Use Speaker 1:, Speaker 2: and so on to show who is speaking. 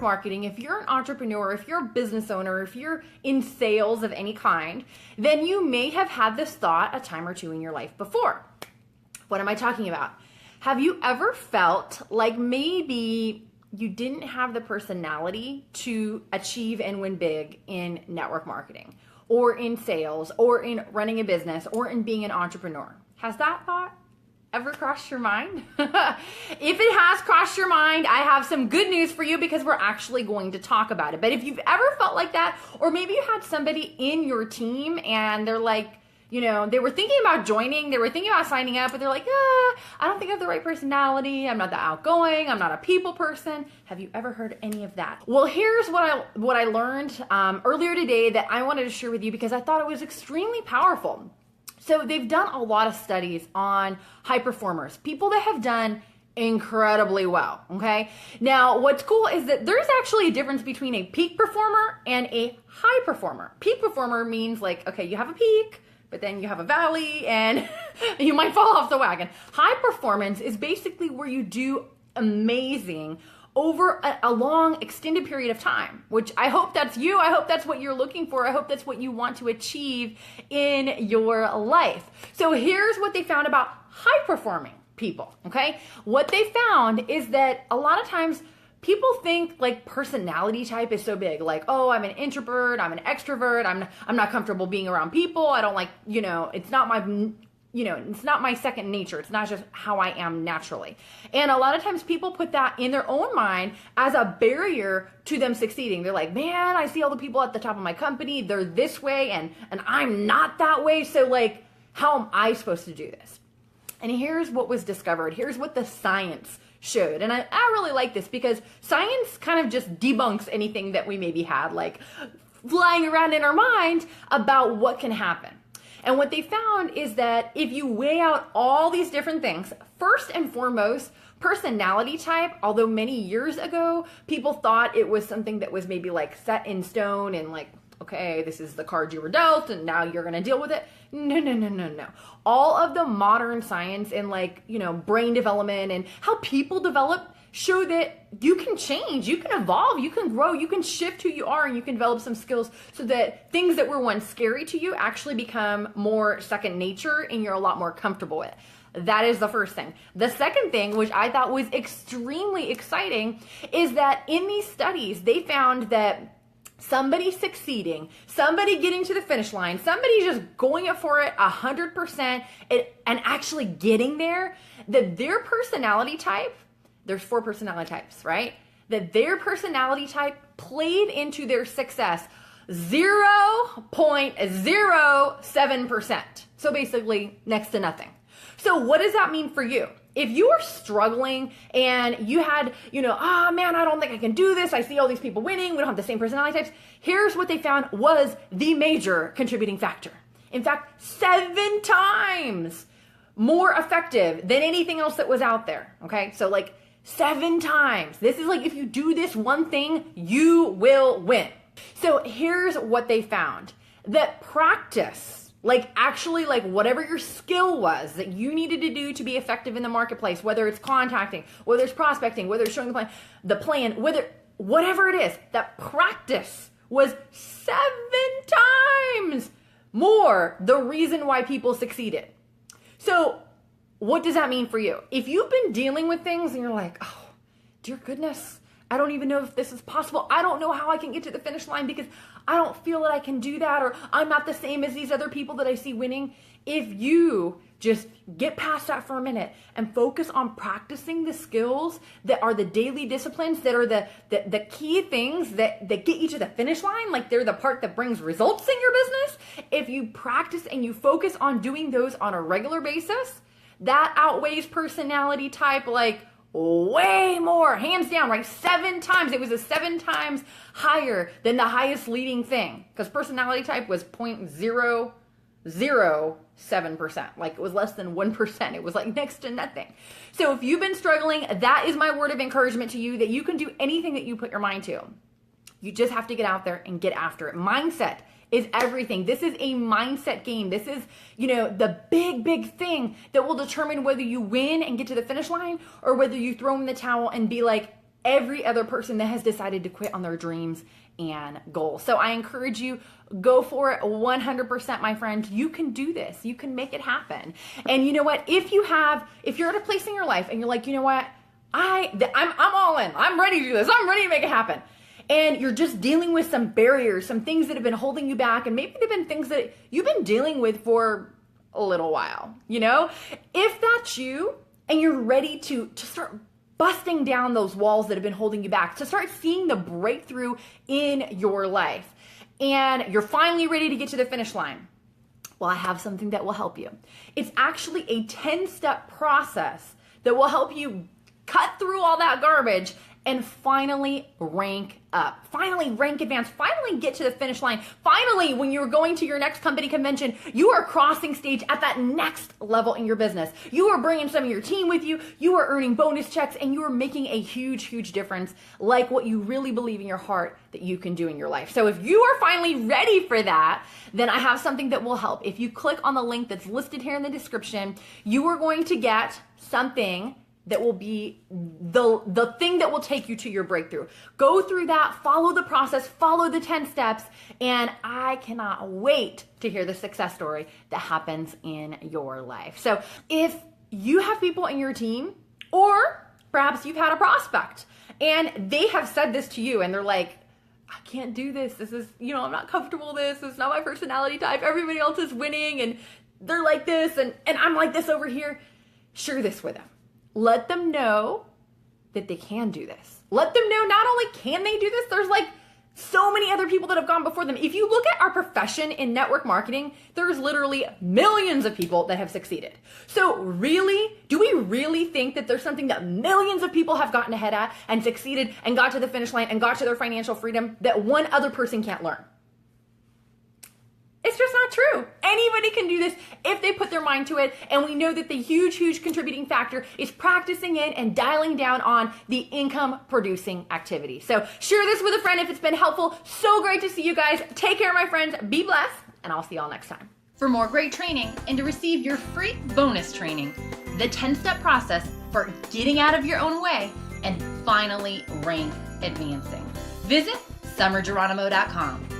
Speaker 1: marketing, if you're an entrepreneur, if you're a business owner, if you're in sales of any kind, then you may have had this thought a time or two in your life before. What am I talking about? Have you ever felt like maybe you didn't have the personality to achieve and win big in network marketing, or in sales, or in running a business, or in being an entrepreneur? Has that thought ever crossed your mind? If it has crossed your mind, I have some good news for you, because we're actually going to talk about it. But if you've ever felt like that, or maybe you had somebody in your team and they're like, they were thinking about joining, they were thinking about signing up, but they're like, I don't think I have the right personality, I'm not that outgoing, I'm not a people person. Have you ever heard any of that? Well, here's what I learned earlier today that I wanted to share with you, because I thought it was extremely powerful. So they've done a lot of studies on high performers, people that have done incredibly well, okay? Now, what's cool is that there's actually a difference between a peak performer and a high performer. Peak performer means like, okay, you have a peak, but then you have a valley and you might fall off the wagon. High performance is basically where you do amazing over a long extended period of time, which I hope that's you. I hope that's what you're looking for. I hope that's what you want to achieve in your life. So here's what they found about high performing people, okay? What they found is that a lot of times people think like personality type is so big, like, oh, I'm an introvert, I'm an extrovert, I'm not comfortable being around people. I don't like, it's not my it's not my second nature. It's not just how I am naturally. And a lot of times people put that in their own mind as a barrier to them succeeding. They're like, man, I see all the people at the top of my company, they're this way and I'm not that way. So like, how am I supposed to do this? And here's what was discovered. Here's what the science showed. And I really like this, because science kind of just debunks anything that we maybe had like flying around in our minds about what can happen. And what they found is that if you weigh out all these different things, first and foremost, personality type, although many years ago, people thought it was something that was maybe like set in stone and like, okay, this is the card you were dealt and now you're going to deal with it. No. All of the modern science and like, brain development and how people develop show that you can change, you can evolve, you can grow, you can shift who you are, and you can develop some skills so that things that were once scary to you actually become more second nature and you're a lot more comfortable with. That is the first thing. The second thing, which I thought was extremely exciting, is that in these studies, they found that somebody succeeding, somebody getting to the finish line, somebody just going it for it 100% and actually getting there, that their personality type, there's 4 personality types, right? That their personality type played into their success 0.07%. So basically next to nothing. So what does that mean for you? If you are struggling and you had, man, I don't think I can do this. I see all these people winning. We don't have the same personality types. Here's what they found was the major contributing factor. In fact, 7 times more effective than anything else that was out there. Okay. So like 7 times. This is like, if you do this one thing, you will win. So here's what they found, that practice, like actually like whatever your skill was that you needed to do to be effective in the marketplace, whether it's contacting, whether it's prospecting, whether it's showing whatever it is, that practice was 7 times more the reason why people succeeded. So what does that mean for you? If you've been dealing with things and you're like, oh, dear goodness, I don't even know if this is possible. I don't know how I can get to the finish line because I don't feel that I can do that, or I'm not the same as these other people that I see winning. If you just get past that for a minute and focus on practicing the skills that are the daily disciplines, that are the key things that get you to the finish line, like they're the part that brings results in your business. If you practice and you focus on doing those on a regular basis, that outweighs personality type like way more, hands down, right? 7 times. It was a 7 times higher than the highest leading thing, because personality type was 0.007%. Like it was less than 1%. It was like next to nothing. So if you've been struggling, that is my word of encouragement to you, that you can do anything that you put your mind to. You just have to get out there and get after it. Mindset is everything. This is a mindset game. This is, the big thing that will determine whether you win and get to the finish line or whether you throw in the towel and be like, every other person that has decided to quit on their dreams and goals. So I encourage you, go for it 100%, my friend. You can do this. You can make it happen. And you know what? If you're at a place in your life and you're like, you know what? I'm all in. I'm ready to do this. I'm ready to make it happen. And you're just dealing with some barriers, some things that have been holding you back, and maybe they've been things that you've been dealing with for a little while, you know? If that's you and you're ready to start busting down those walls that have been holding you back, to start seeing the breakthrough in your life, and you're finally ready to get to the finish line, well, I have something that will help you. It's actually a 10-step process that will help you cut through all that garbage and finally rank up, finally rank advance, finally get to the finish line. Finally, when you're going to your next company convention, you are crossing stage at that next level in your business. You are bringing some of your team with you. You are earning bonus checks, and you are making a huge, huge difference, like what you really believe in your heart that you can do in your life. So if you are finally ready for that, then I have something that will help. If you click on the link that's listed here in the description, you are going to get something that will be the thing that will take you to your breakthrough. Go through that, follow the process, follow the 10 steps, and I cannot wait to hear the success story that happens in your life. So if you have people in your team, or perhaps you've had a prospect and they have said this to you and they're like, I can't do this. This is, I'm not comfortable with this. It's not my personality type. Everybody else is winning and they're like this and I'm like this over here. Share this with them. Let them know that they can do this. Let them know not only can they do this, there's like so many other people that have gone before them. If you look at our profession in network marketing, there's literally millions of people that have succeeded. So really, do we really think that there's something that millions of people have gotten ahead at and succeeded and got to the finish line and got to their financial freedom that one other person can't learn? It's just not true. Anybody can do this if they put their mind to it. And we know that the huge, huge contributing factor is practicing it and dialing down on the income producing activity. So share this with a friend if it's been helpful. So great to see you guys. Take care, my friends. Be blessed, and I'll see y'all next time. For more great training and to receive your free bonus training, the 10-step process for getting out of your own way and finally rank advancing, visit summerjeronimo.com.